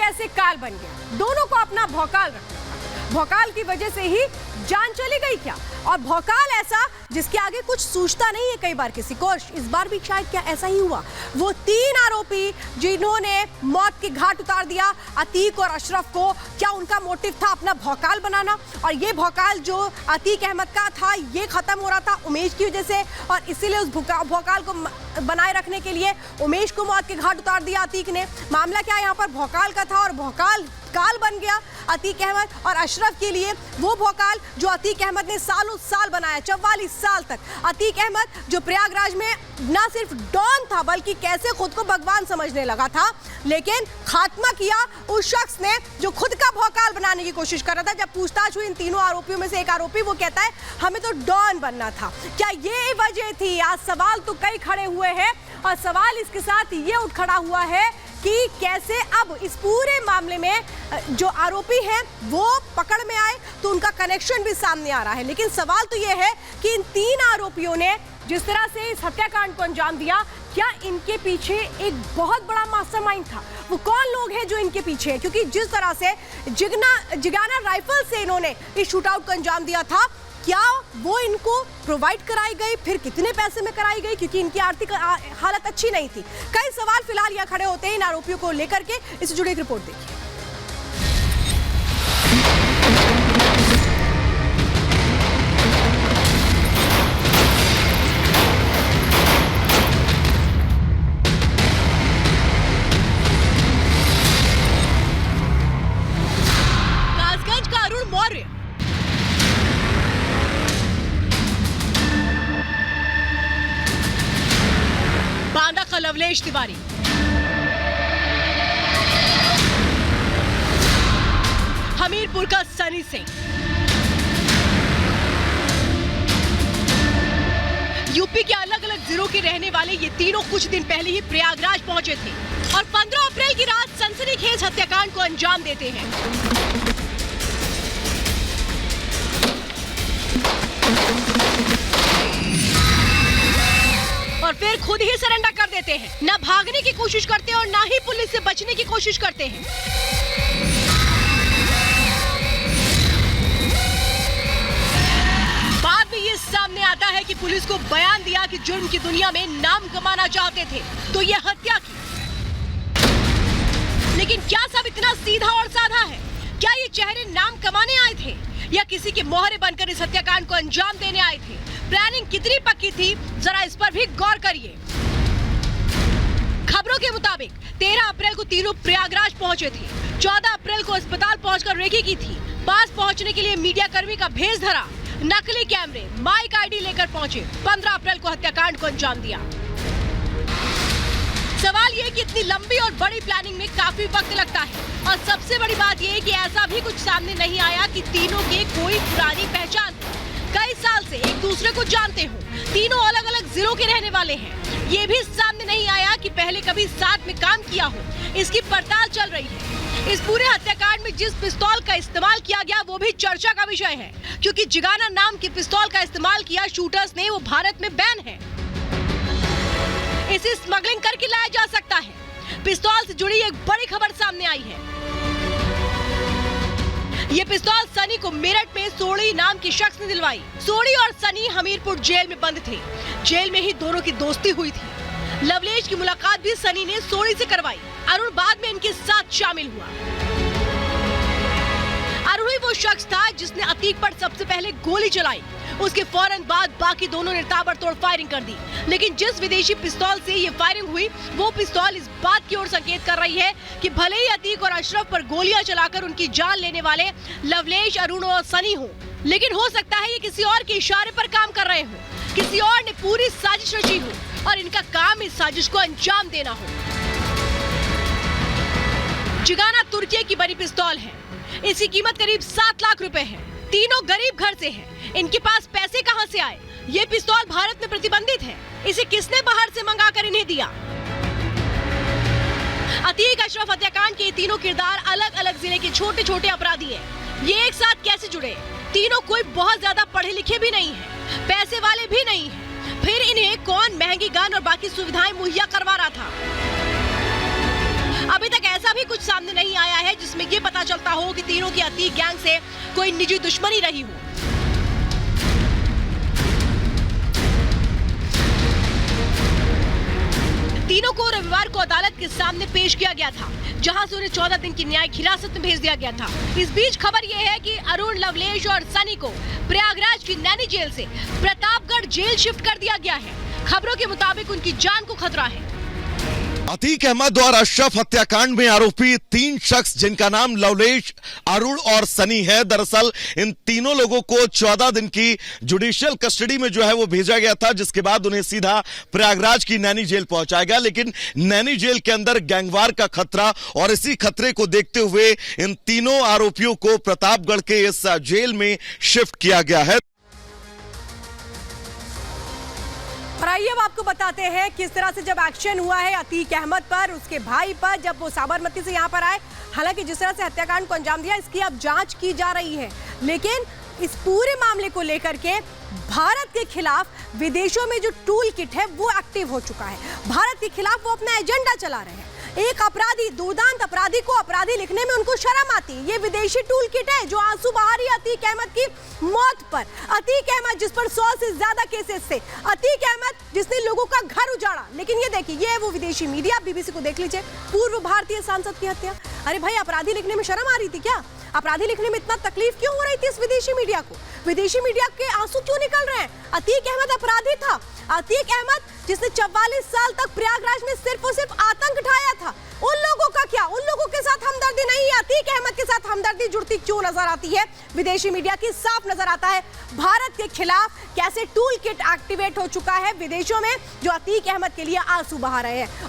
कैसे काल बन गया। दोनों को अपना भौकाल रखना था। भौकाल की वजह से ही जान चली गई क्या? और भौकाल ऐसा जिसके आगे कुछ सूझता नहीं है कई बार किसी को। इस बार भी शायद क्या ऐसा ही हुआ। वो 3 आरोपी जिन्होंने मौत के घाट उतार दिया अतीक और अशरफ को, क्या उनका मोटिव था अपना भौकाल बनाना? और ये भौकाल जो अतीक अहमद का था ये खत्म हो रहा था उमेश की वजह से, और इसीलिए उस भौकाल को बनाए रखने के लिए उमेश को मौत के घाट उतार दिया अतीक ने। मामला क्या यहाँ पर भौकाल का था और भौकाल काल बन गया अतीक अहमद और अशरफ के लिए। वो भौकाल जो अतीक अहमद ने सालों साल बनाया, 44 साल तक। अतीक अहमद जो प्रयागराज में ना सिर्फ डॉन था बल्कि कैसे खुद को भगवान समझने लगा था, लेकिन खात्मा किया उस शख्स ने जो खुद का भौकाल बनाने की कोशिश कर रहा था। जब पूछताछ हुई इन तीनों आरोपियों में से एक आरोपी वो कहता है हमें तो डॉन बनना था। क्या ये वजह थी? आज सवाल तो कई खड़े हुए हैं और सवाल इसके साथ ये उठ खड़ा हुआ है कि कैसे अब इस पूरे मामले में जो आरोपी हैं वो पकड़ में आए तो उनका कनेक्शन भी सामने आ रहा है। लेकिन सवाल तो ये है कि इन 3 आरोपियों ने जिस तरह से इस हत्याकांड को अंजाम दिया, क्या इनके पीछे एक बहुत बड़ा मास्टरमाइंड था? वो कौन लोग हैं जो इनके पीछे है? क्योंकि जिस तरह से जिगाना राइफल से इन्होंने इस शूटआउट को अंजाम दिया था, क्या वो इनको प्रोवाइड कराई गई? फिर कितने पैसे में कराई गई? क्योंकि इनकी आर्थिक हालत अच्छी नहीं थी। कई सवाल फिलहाल यहाँ खड़े होते हैं इन आरोपियों को लेकर के। इससे जुड़ी एक रिपोर्ट देखिए। कासगंज का अरुण मौर्य, बांदा का लवलेश तिवारी, हमीरपुर का सनी सिंह, यूपी के अलग अलग जिलों के रहने वाले ये तीनों कुछ दिन पहले ही प्रयागराज पहुंचे थे और 15 अप्रैल की रात सनसनीखेज हत्याकांड को अंजाम देते हैं। और फिर खुद ही सरेंडर कर देते हैं। ना भागने की कोशिश करते हैं और ना ही पुलिस से बचने की कोशिश करते हैं। बाद में ये सामने आता है कि पुलिस को बयान दिया कि जुर्म की दुनिया में नाम कमाना चाहते थे तो ये हत्या की। लेकिन क्या सब इतना सीधा और साधा है? क्या ये चेहरे नाम कमाने आए थे या किसी के मोहरे बनकर इस हत्याकांड को अंजाम देने आए थे? प्लानिंग कितनी पक्की थी, जरा इस पर भी गौर करिए। खबरों के मुताबिक 13 अप्रैल को तीनों प्रयागराज पहुंचे थे। 14 अप्रैल को अस्पताल पहुंचकर रेकी की थी। पास पहुंचने के लिए मीडिया कर्मी का भेष धरा, नकली कैमरे, माइक आईडी लेकर पहुंचे। 15 अप्रैल को हत्याकांड को अंजाम दिया। सवाल ये कि इतनी लंबी और बड़ी प्लानिंग में काफी वक्त लगता है और सबसे बड़ी बात ये है कि ऐसा भी कुछ सामने नहीं आया कि तीनों की कोई पुरानी पहचान थी। कई साल से एक दूसरे को जानते हो, तीनों अलग अलग जिलों के रहने वाले हैं। ये भी सामने नहीं आया कि पहले कभी साथ में काम किया हो। इसकी पड़ताल चल रही है। इस पूरे हत्याकांड में जिस पिस्तौल का इस्तेमाल किया गया वो भी चर्चा का विषय है, क्योंकि जिगाना नाम की पिस्तौल का इस्तेमाल किया शूटर्स ने, वो भारत में बैन है। इसे स्मगलिंग करके लाया जा सकता है। पिस्तौल से जुड़ी एक बड़ी खबर सामने आई है। ये पिस्तौल सनी को मेरठ में सोड़ी नाम की शख्स ने दिलवाई। सोड़ी और सनी हमीरपुर जेल में बंद थे। जेल में ही दोनों की दोस्ती हुई थी। लवलेश की मुलाकात भी सनी ने सोड़ी से करवाई। अरुण बाद में इनके साथ शामिल हुआ। अरुण ही वो शख्स था जिसने अतीक पर सबसे पहले गोली चलाई। उसके फौरन बाद बाकी दोनों ने ताबड़तोड़ फायरिंग कर दी। लेकिन जिस विदेशी पिस्तौल से ये फायरिंग हुई वो पिस्तौल इस बात की ओर संकेत कर रही है कि भले ही अतीक और अशरफ पर गोलियां चलाकर उनकी जान लेने वाले लवलेश, अरुण और सनी हो, लेकिन हो सकता है ये किसी और के इशारे पर काम कर रहे हो। किसी और ने पूरी साजिश रची हो और इनका काम इस साजिश को अंजाम देना हो। जिगाना तुर्की की बनी पिस्तौल है। इसकी कीमत करीब 7 लाख रुपए है। तीनों गरीब घर से हैं। इनके पास पैसे कहां से आए? ये पिस्तौल भारत में प्रतिबंधित है। इसे किसने बाहर से मंगाकर इन्हें दिया? अतीक अशरफ हत्याकांड के तीनों किरदार अलग अलग जिले के छोटे छोटे अपराधी हैं। ये एक साथ कैसे जुड़े? तीनों कोई बहुत ज्यादा पढ़े लिखे भी नहीं है, पैसे वाले भी नहीं है। फिर इन्हें कौन महंगी गन और बाकी सुविधाएं मुहैया करवा रहा था? अभी तक ऐसा ऐसा भी कुछ सामने नहीं आया है जिसमें ये पता चलता हो कि तीनों की अतीक गैंग से कोई निजी दुश्मनी रही हो। तीनों को रविवार को अदालत के सामने पेश किया गया था, जहां से उन्हें 14 दिन की न्यायिक हिरासत में भेज दिया गया था। इस बीच खबर यह है कि अरुण, लवलेश और सनी को प्रयागराज की नैनी जेल से प्रतापगढ़ जेल शिफ्ट कर दिया गया है। खबरों के मुताबिक उनकी जान को खतरा है। अतीक अहमद और अशरफ हत्याकांड में आरोपी 3 शख्स जिनका नाम लवलेश, अरुण और सनी है, दरअसल इन तीनों लोगों को 14 दिन की जुडिशियल कस्टडी में जो है वो भेजा गया था, जिसके बाद उन्हें सीधा प्रयागराज की नैनी जेल पहुंचाया गया। लेकिन नैनी जेल के अंदर गैंगवार का खतरा और इसी खतरे को देखते हुए इन तीनों आरोपियों को प्रतापगढ़ के इस जेल में शिफ्ट किया गया है। और आइए अब आपको बताते हैं किस तरह से जब एक्शन हुआ है अतीक अहमद पर, उसके भाई पर, जब वो साबरमती से यहाँ पर आए। हालांकि जिस तरह से हत्याकांड को अंजाम दिया, इसकी अब जांच की जा रही है, लेकिन इस पूरे मामले को लेकर के भारत के खिलाफ विदेशों में जो टूल किट है वो एक्टिव हो चुका है। भारत के खिलाफ वो अपना एजेंडा चला रहे हैं। एक अपराधी, दुर्दांत अपराधी को अपराधी लिखने में उनको शर्म आती है। ये विदेशी टूल किट है जो आंसू बहा रही है अतीक अहमद की मौत पर। अतीक अहमद जिस पर 100 से ज्यादा केसेस थे, अतीक अहमद जिसने लोगों का घर उजाड़ा। लेकिन ये देखिए, ये है वो विदेशी मीडिया, बीबीसी को देख लीजिए, पूर्व भारतीय सांसद की हत्या। अरे भाई, अपराधी लिखने में शर्म आ रही थी क्या? अपराधी लिखने में इतना तकलीफ क्यों हो रही थी इस विदेशी मीडिया को? विदेशी मीडिया के आंसू क्यों निकल रहे हैं? अतीक अहमद अपराधी था। अतीक अहमद जिसने 44 साल तक प्रयागराज में सिर्फ और सिर्फ आतंक ढाया था। उन लोगों का क्या? उन लोगों के साथ हमदर्दी नहीं है। अतीक अहमद के साथ हमदर्दी जुड़ती क्यों नजर आती है? विदेशी मीडिया की साफ नजर आता है भारत के खिलाफ कैसे टूल किट एक्टिवेट हो चुका है विदेशों में, जो अतीक अहमद के लिए आंसू बहा रहे हैं।